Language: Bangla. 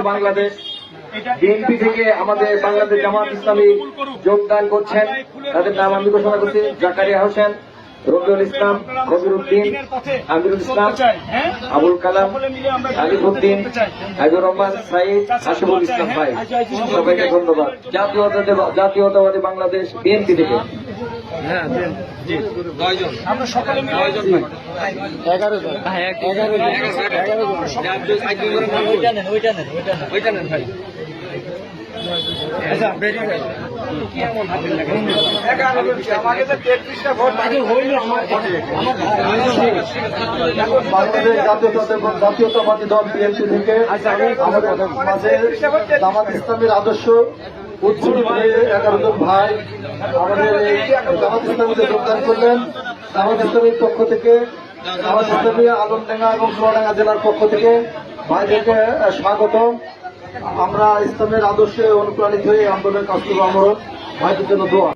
বাংলাদেশ বিএনপি থেকে আমাদের বাংলাদেশ জামাত ইসলামী যোগদান করছেন। তাদের নাম আমি ঘোষণা করছি: জাকারিয়া হোসেন, রবিউল ইসলাম, কবির উদ্দিন, আমিরুল ইসলাম, আবুল কালাম, আলিফ উদ্দিন, হাবিবুর রহমান, সাইদ, আশিফুল ইসলাম ভাই। সবাইকে ধন্যবাদ। জাতীয়তাবাদী বাংলাদেশ বিএনপি থেকে আমরা সকলে মিলে 11 জন। ওইটা নেন ভাই। বাংলাদেশ জাতীয়তাবাদী দল বিএনপি থেকে আমাদের মাঝে জামাত ইসলামের আদর্শ উজ্জ্বল করে 11 জন ভাই আমাদের এই জামাত ইসলামীতে যোগদান করলেন। জামাত ইসলামীর পক্ষ থেকে, জামাত ইসলামী আলমডাঙ্গা এবং চুয়াডাঙ্গা জেলার পক্ষ থেকে ভাইদেরকে স্বাগত। আমরা ইসলামের আদর্শে অনুপ্রাণিত হয়ে আন্দোলনের কাজ করবো। আমরা ভাইদের জন্য দোয়া।